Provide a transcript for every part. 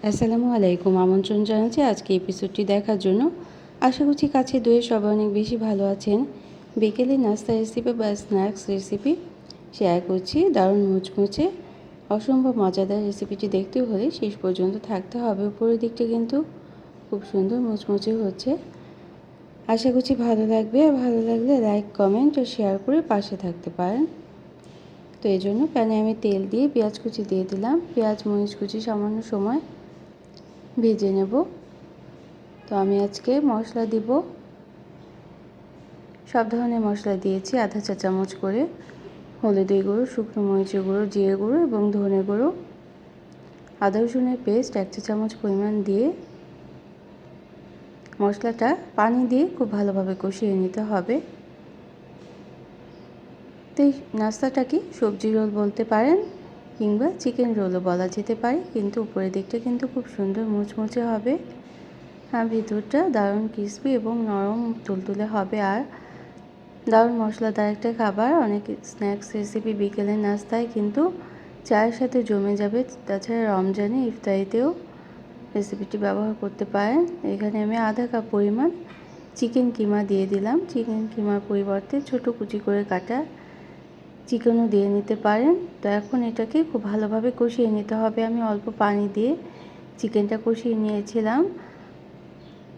আসসালামু আলাইকুম। আমন্ত্রণ জানাচ্ছি আজকে এপিসোডটি দেখার জন্য। আশা করছি কাছে দূরে সবাই অনেক বেশি ভালো আছেন। বিকেলে নাস্তা রেসিপি বা স্ন্যাক্স রেসিপি শেয়ার করছি। দারুণ মুচমুচে অসম্ভব মজাদার রেসিপিটি দেখতে হলে শেষ পর্যন্ত থাকতে হবে। উপরের দিকটা কিন্তু খুব সুন্দর মুচমুচে হচ্ছে। আশা করছি ভালো লাগবে। আর ভালো লাগলে লাইক, কমেন্ট ও শেয়ার করে পাশে থাকতে পারেন। তো এই জন্য প্যানে আমি তেল দিয়ে পেঁয়াজ কুচি দিয়ে দিলাম। পেঁয়াজ মরিচ কুচি সামান্য সময় ভেজে নেব। তো আমি আজকে মশলা দিব, সব ধরনের মশলা দিয়েছি আধা চা চামচ করে। হলুদের গুঁড়ো, শুকনো মরিচের গুঁড়ো, জিরে গুঁড়ো এবং ধনে গুঁড়ো। আদা রসুনের পেস্ট 1 চা চামচ পরিমাণ দিয়ে মশলাটা পানি দিয়ে খুব ভালোভাবে কষিয়ে নিতে হবে। তো এই নাস্তাটাকে সবজি রোল বলতে পারেন কিংবা চিকেন রোলও বলা যেতে পারে, কিন্তু উপরের দিকটা কিন্তু খুব সুন্দর মুচমুচে হবে। আর ভিতরটা দারুণ ক্রিসপি এবং নরম তুলতুলে হবে। আর দারুণ মশলাদার একটা খাবার। অনেক স্ন্যাক্স রেসিপি বিকেলের নাস্তায় কিন্তু চায়ের সাথে জমে যাবে। তাছাড়া রমজানে ইফতারিতেও রেসিপিটি ব্যবহার করতে পারেন। এখানে আমি আধা কাপ পরিমাণ চিকেন কিমা দিয়ে দিলাম। চিকেন কিমার পরিবর্তে ছোট কুচি করে কাটা চিকেনও দিয়ে নিতে পারেন। তো এখন এটাকে খুব ভালোভাবে কষিয়ে নিতে হবে। আমি অল্প পানি দিয়ে চিকেনটা কষিয়ে নিয়েছিলাম।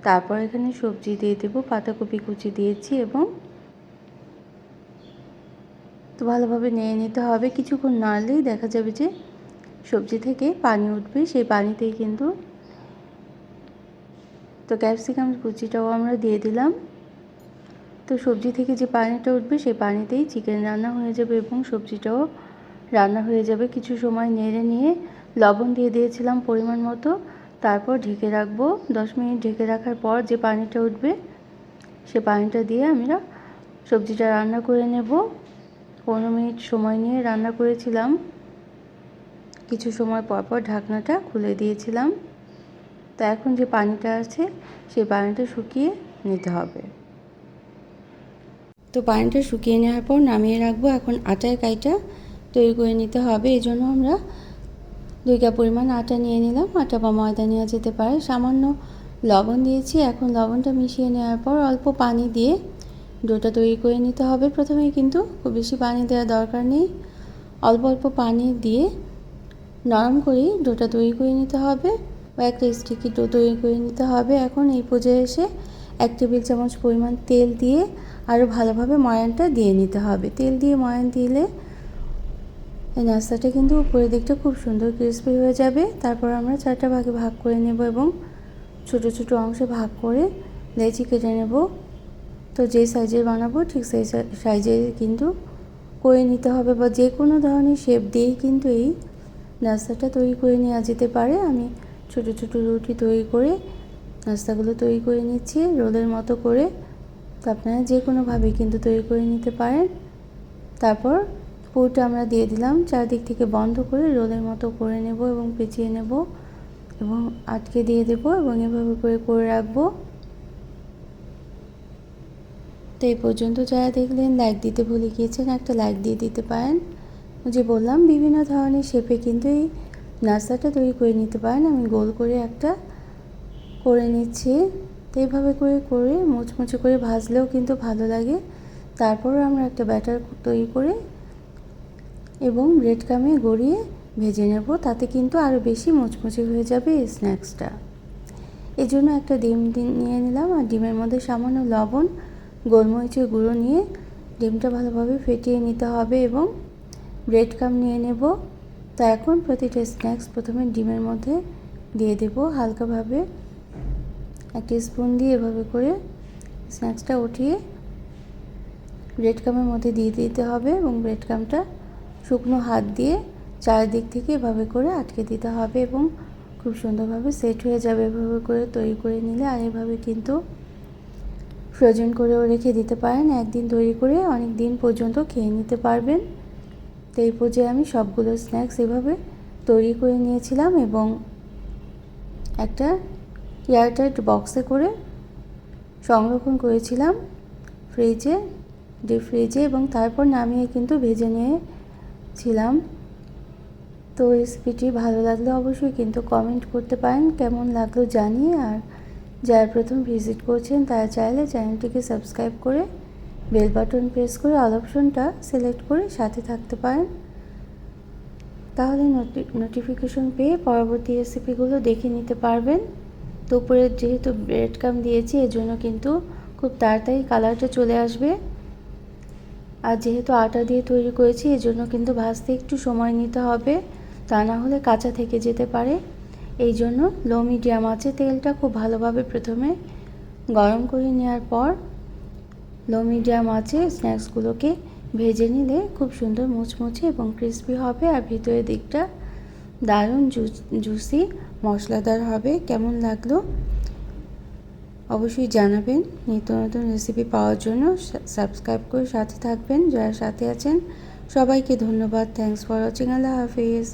তারপর এখানে সবজি দিয়ে দেবো। পাতাকপি কুচি দিয়েছি এবং তো ভালোভাবে নেড়ে নিতে হবে। কিছুক্ষণ নাড়লেই দেখা যাবে যে সবজি থেকে পানি উঠবে। সেই পানিতেই কিন্তু তো ক্যাপসিকাম কুচিটাও আমরা দিয়ে দিলাম। তো সবজি থেকে যে পানিটা উঠবে সেই পানিতেই চিকেন রান্না হয়ে যাবে এবং সবজিটাও রান্না হয়ে যাবে। কিছু সময় নেড়ে নিয়ে লবণ দিয়ে দিয়েছিলাম পরিমাণ মতো। তারপর ঢেকে রাখবো। 10 মিনিট ঢেকে রাখার পর যে পানিটা উঠবে সে পানিটা দিয়ে আমরা সবজিটা রান্না করে নেব। 15 মিনিট সময় নিয়ে রান্না করেছিলাম। কিছু সময় পর ঢাকনাটা খুলে দিয়েছিলাম। তো এখন যে পানিটা আছে সেই পানিটা শুকিয়ে নিতে হবে। তো পানিটা শুকিয়ে নেওয়ার পর নামিয়ে রাখবো। এখন আটার কাইটা তৈরি করে নিতে হবে। এই জন্য আমরা 2 কাপ পরিমাণ আটা নিয়ে নিলাম। আটা বা ময়দা নেওয়া যেতে পারে। সামান্য লবণ দিয়েছি। এখন লবণটা মিশিয়ে নেওয়ার পর অল্প পানি দিয়ে ডোটা তৈরি করে নিতে হবে। প্রথমেই কিন্তু খুব বেশি পানি দেওয়ার দরকার নেই। অল্প অল্প পানি দিয়ে নরম করে ডোটা তৈরি করে নিতে হবে বা একটা স্টিকি ডো তৈরি করে নিতে হবে। এখন এই পর্যায়ে এসে 1 টেবিল চামচ পরিমাণ তেল দিয়ে আরও ভালোভাবে ময়ানটা দিয়ে নিতে হবে। তেল দিয়ে ময়ান দিলে এই নাস্তাটা কিন্তু উপরের দিকটা খুব সুন্দর ক্রিসপি হয়ে যাবে। তারপর আমরা 4টা ভাগে ভাগ করে নেব এবং ছোট ছোট অংশে ভাগ করে লেচি কেটে নেব। তো যে সাইজের বানাবো ঠিক সেই সাইজের কিন্তু করে নিতে হবে, বা যে কোনো ধরনের শেপ দিয়েই কিন্তু এই নাস্তাটা তৈরি করে নেওয়া যেতে পারে। আমি ছোট ছোট রুটি তৈরি করে নাস্তাগুলো তৈরি করে নিচ্ছি রোলের মতো করে। তো আপনারা যে কোনোভাবেই কিন্তু তৈরি করে নিতে পারেন। তারপর পুরটা আমরা দিয়ে দিলাম। চারদিক থেকে বন্ধ করে রোলের মতো করে নেব এবং পেঁচিয়ে নেব এবং আটকে দিয়ে দেব এবং এভাবে করে করে রাখবো। তো এই পর্যন্ত যারা দেখলেন লাইক দিতে ভুলে গিয়েছেন, একটা লাইক দিয়ে দিতে পারেন। যে বললাম বিভিন্ন ধরনের শেপে কিন্তু এই নাস্তাটা তৈরি করে নিতে পারেন। আমি গোল করে একটা করে নিচ্ছি। তো এইভাবে করে করে মুচমুচে করে ভাজলেও কিন্তু ভালো লাগে। তারপর আমরা একটা ব্যাটার তৈরি করে এবং ব্রেড ক্রামে গড়িয়ে ভেজে নেব। তাতে কিন্তু আরও বেশি মুচমুচে হয়ে যাবে এই স্ন্যাক্সটা। এই জন্য একটা ডিম নিয়ে নিলাম আর ডিমের মধ্যে সামান্য লবণ, গোলমরিচের গুঁড়ো নিয়ে ডিমটা ভালোভাবে ফেটিয়ে নিতে হবে এবং ব্রেড ক্রাম নিয়ে নেব। তো এখন প্রতিটা স্ন্যাক্স প্রথমে ডিমের মধ্যে দিয়ে দেব হালকাভাবে। একটা স্পুন দিয়ে এভাবে করে স্ন্যাক্সটা উঠিয়ে ব্রেড ক্রামের মধ্যে দিয়ে দিতে হবে এবং ব্রেড ক্রামটা শুকনো হাত দিয়ে চারিদিক থেকে এভাবে করে আটকে দিতে হবে এবং খুব সুন্দরভাবে সেট হয়ে যাবে। এভাবে করে তৈরি করে নিলে আর এভাবে কিন্তু ফ্রোজেন করেও রেখে দিতে পারেন। একদিন তৈরি করে অনেক দিন পর্যন্ত খেয়ে নিতে পারবেন। তো এই পর্যায়ে আমি সবগুলো স্ন্যাক্স এভাবে তৈরি করে নিয়েছিলাম এবং একটা এয়ারটাইট বক্সে করে সংরক্ষণ করেছিলাম ফ্রিজে, ডিপ ফ্রিজে, এবং তারপর নামিয়ে কিন্তু ভেজে নিয়েছিলাম। তো রেসিপিটি ভালো লাগলে অবশ্যই কিন্তু কমেন্ট করতে পারেন কেমন লাগলো জানিয়ে। আর যারা প্রথম ভিজিট করছেন তারা চাইলে চ্যানেলটিকে সাবস্ক্রাইব করে বেল বাটন প্রেস করে অল অপশনটা সিলেক্ট করে সাথে থাকতে পারেন, তাহলে নোটিফিকেশন পেয়ে পরবর্তী রেসিপিগুলো দেখে নিতে পারবেন। তো উপরে যেহেতু ব্রেড ক্রাম্ব দিয়েছি এজন্য কিন্তু খুব তাড়াতাড়ি কালারটা চলে আসবে। আর যেহেতু আটা দিয়ে তৈরি করেছি এজন্য কিন্তু ভাজতে একটু সময় নিতে হবে, তা না হলে কাঁচা থেকে যেতে পারে। এই জন্য লো মিডিয়াম আঁচে তেলটা খুব ভালোভাবে প্রথমে গরম করে নেওয়ার পর লো মিডিয়াম আঁচে স্ন্যাক্সগুলোকে ভেজে নিলে খুব সুন্দর মুচমুচে এবং ক্রিস্পি হবে আর ভিতরের দিকটা দারুণ জুসি মশলাদার হবে। কেমন লাগলো অবশ্যই জানাবেন। নিত্য নতুন রেসিপি পাওয়ার জন্য সাবস্ক্রাইব করে সাথে থাকবেন। যারা সাথে আছেন সবাইকে ধন্যবাদ। Thanks for watching. Allah Hafiz.